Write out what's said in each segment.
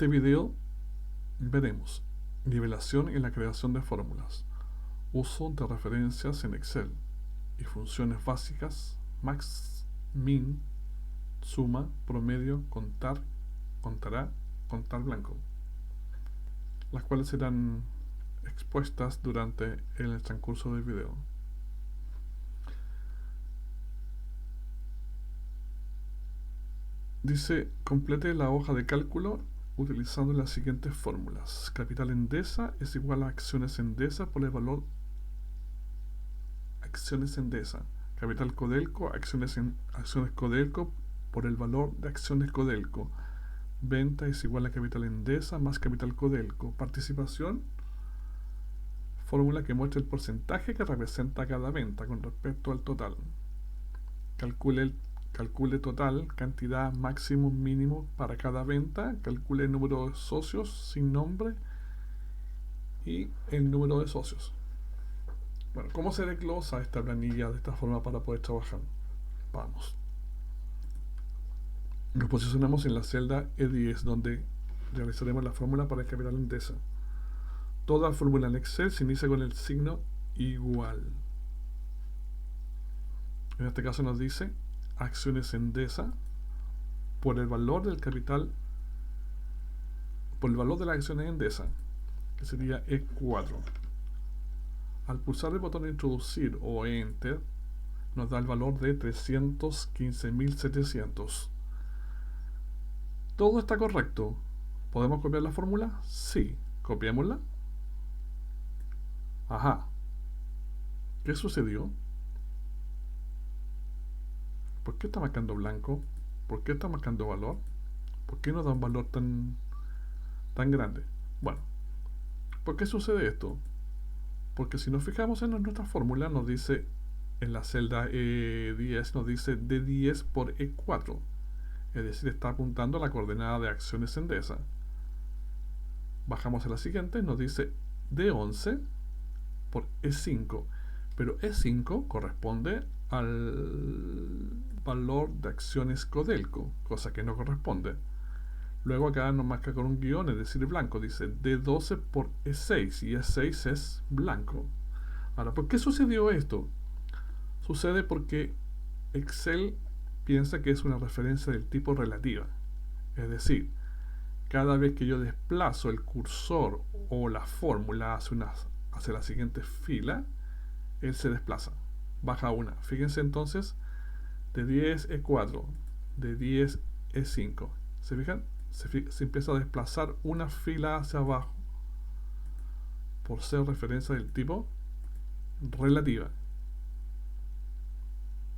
este video veremos nivelación en la creación de fórmulas, uso de referencias en Excel y funciones básicas, max, min, suma, promedio, contar, contará, contar blanco, las cuales serán expuestas durante el transcurso del video. Dice, complete la hoja de cálculo utilizando las siguientes fórmulas. Capital Endesa es igual a acciones Endesa por el valor acciones Endesa. Capital Codelco, acciones Codelco por el valor de acciones Codelco. Venta es igual a capital Endesa más capital Codelco. Participación, fórmula que muestra el porcentaje que representa cada venta con respecto al total. Calcule total, cantidad máximo mínimo para cada venta. Calcule el número de socios sin nombre y el número de socios. Bueno, ¿cómo se desglosa esta planilla de esta forma para poder trabajar? Vamos. Nos posicionamos en la celda E10, donde realizaremos la fórmula para el capital Endesa. Toda fórmula en Excel se inicia con el signo igual. En este caso nos dice acciones Endesa por el valor del capital, por el valor de las acciones Endesa, que sería E4. Al pulsar el botón de introducir o Enter, nos da el valor de 315.700. Todo está correcto. ¿Podemos copiar la fórmula? Sí. Copiémosla. Ajá. ¿Qué sucedió? ¿Por qué está marcando blanco? ¿Por qué está marcando valor? ¿Por qué nos da un valor tan grande? Bueno, ¿por qué sucede esto? Porque si nos fijamos en nuestra fórmula, nos dice en la celda E10, nos dice D10 por E4. Es decir, está apuntando a la coordenada de acciones Endesa. Bajamos a la siguiente, nos dice D11 por E5. Pero E5 corresponde al valor de acciones Codelco, cosa que no corresponde. Luego acá nos marca con un guión, es decir, blanco. Dice D12 por E6 y E6 es blanco. Ahora, ¿por qué sucedió esto? Sucede porque Excel piensa que es una referencia del tipo relativa. Es decir, cada vez que yo desplazo el cursor o la fórmula hacia la siguiente fila, él se desplaza, baja una. Fíjense entonces, de 10 E4, de 10 E5. ¿Se fijan? Se empieza a desplazar una fila hacia abajo por ser referencia del tipo relativa.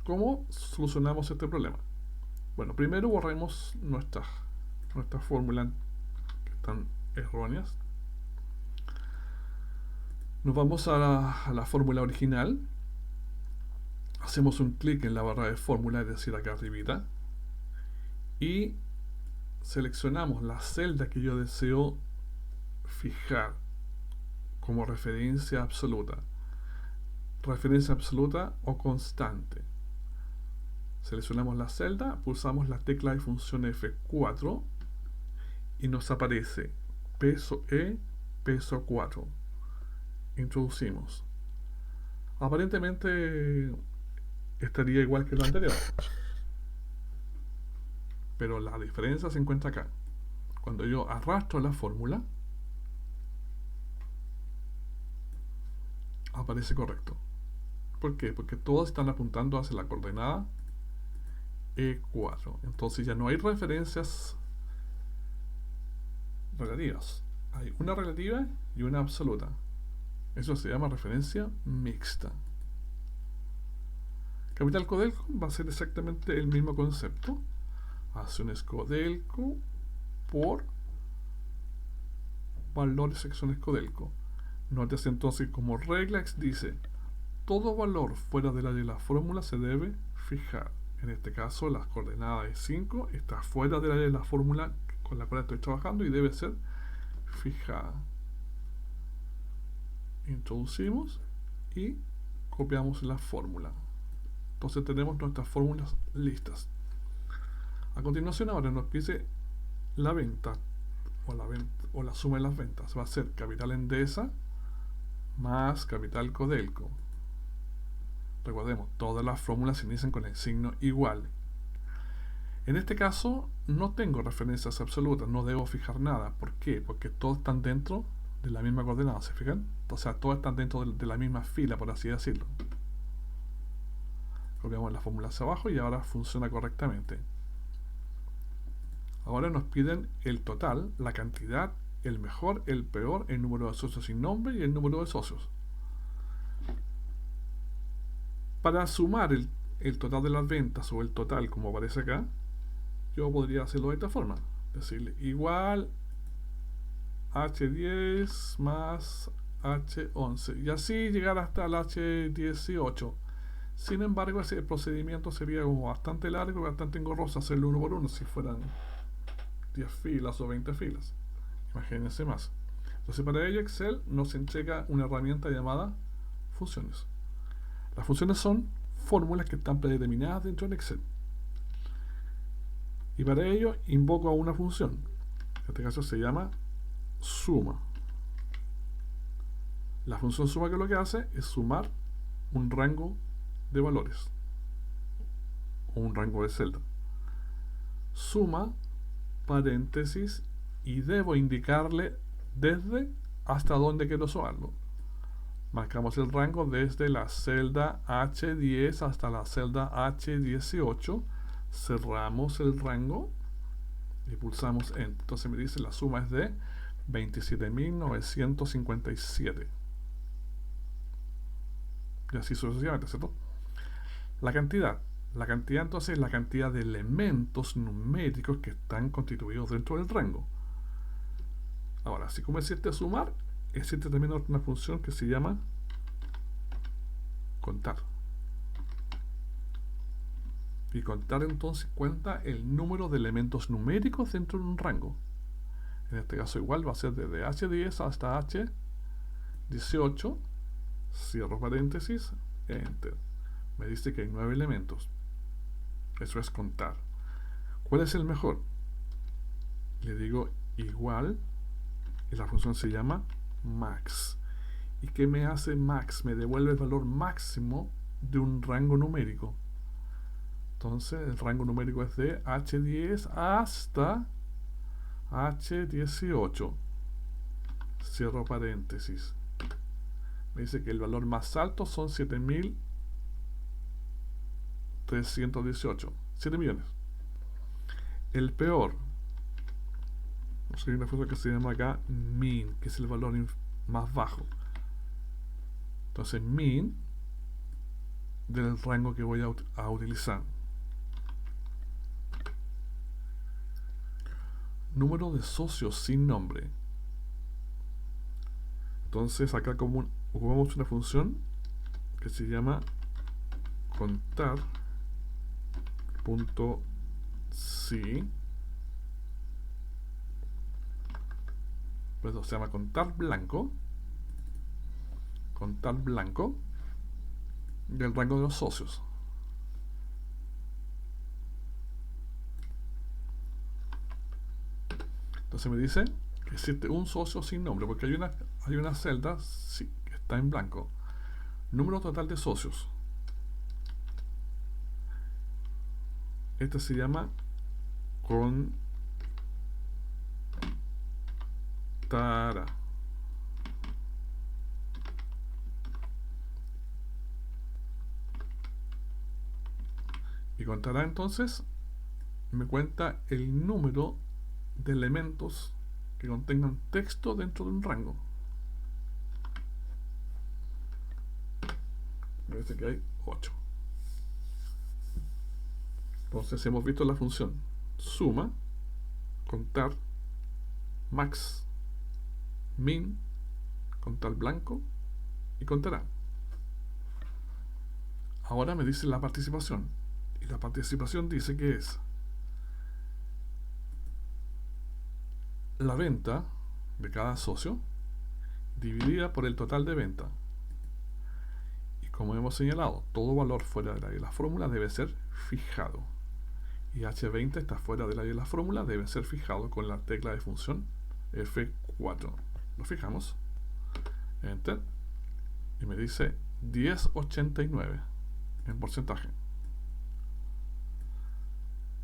¿Cómo solucionamos este problema? Bueno, primero borremos nuestras fórmulas que están erróneas. Nos vamos a la fórmula original. Hacemos un clic en la barra de fórmula, es decir, acá arribita, y seleccionamos la celda que yo deseo fijar como referencia absoluta o constante. Seleccionamos la celda, pulsamos la tecla de función F4 y nos aparece peso E, peso 4. Introducimos. Aparentemente estaría igual que lo anterior, pero la diferencia se encuentra acá. Cuando yo arrastro la fórmula, aparece correcto. ¿Por qué? Porque todos están apuntando hacia la coordenada E4. Entonces ya no hay referencias relativas. Hay una relativa y una absoluta. Eso se llama referencia mixta. Capital Codelco va a ser exactamente el mismo concepto. Acciones Codelco por valores acciones Codelco. Nótese entonces como regla dice, todo valor fuera de la fórmula se debe fijar. En este caso, las coordenadas de 5 está fuera de la fórmula con la cual estoy trabajando y debe ser fijada. Introducimos y copiamos la fórmula. Entonces tenemos nuestras fórmulas listas. A continuación ahora nos pide la venta. o la suma de las ventas va a ser capital Endesa más capital Codelco. Recordemos, todas las fórmulas se inician con el signo igual. En este caso no tengo referencias absolutas, no debo fijar nada. ¿Por qué? Porque todos están dentro de la misma coordenada, ¿se fijan? O sea, todos están dentro de la misma fila, por así decirlo. Copiamos la fórmula hacia abajo y ahora funciona correctamente. Ahora nos piden el total, la cantidad, el mejor, el peor, el número de socios sin nombre y el número de socios. Para sumar el total de las ventas o el total como aparece acá, yo podría hacerlo de esta forma. Decirle igual H10 más H11 y así llegar hasta el H18. Sin embargo, ese procedimiento sería como bastante largo y bastante engorroso hacerlo uno por uno si fueran 10 filas o 20 filas. Imagínense más. Entonces, para ello Excel nos entrega una herramienta llamada funciones. Las funciones son fórmulas que están predeterminadas dentro de Excel. Y para ello invoco a una función. En este caso se llama suma. La función suma, que lo que hace es sumar un rango de valores o un rango de celda. Suma paréntesis y debo indicarle desde hasta dónde quiero sumarlo. Marcamos el rango desde la celda H10 hasta la celda H18, cerramos el rango y pulsamos Enter. Entonces me dice la suma es de 27.957 y así sucesivamente, ¿cierto? La cantidad entonces es la cantidad de elementos numéricos que están constituidos dentro del rango. Ahora, así como existe sumar, existe también una función que se llama contar. Y contar entonces cuenta el número de elementos numéricos dentro de un rango. En este caso igual va a ser desde H10 hasta H18, cierro paréntesis, Enter. Me dice que hay 9 elementos. Eso es contar. ¿Cuál es el mejor? Le digo igual y la función se llama max. ¿Y qué me hace max? Me devuelve el valor máximo de un rango numérico. Entonces el rango numérico es de H10 hasta H18. Cierro paréntesis. Me dice que el valor más alto son 7.318. 7 millones. El peor. Hay una cosa que se llama acá min, que es el valor más bajo. Entonces min del rango que voy a utilizar. Número de socios sin nombre. Entonces acá ocupamos una función que se llama contar.si. Pues se llama contar blanco del rango de los socios. Entonces me dice que existe un socio sin nombre, porque hay una celda que está en blanco. Número total de socios. Este se llama contará. Y contará entonces me cuenta el número de elementos que contengan texto dentro de un rango. Me dice que hay 8. Entonces hemos visto la función suma, contar, max, min, contar blanco y contará. Ahora me dice la participación. Y la participación dice que es la venta de cada socio dividida por el total de venta. Y como hemos señalado, todo valor fuera del área de la fórmula debe ser fijado. Y H20 está fuera del área de la fórmula, debe ser fijado con la tecla de función F4. Lo fijamos. Enter. Y me dice 10,89 en porcentaje.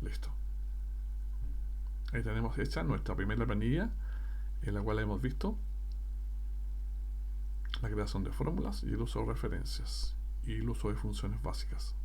Listo. Ahí tenemos hecha nuestra primera planilla, en la cual hemos visto la creación de fórmulas y el uso de referencias y el uso de funciones básicas.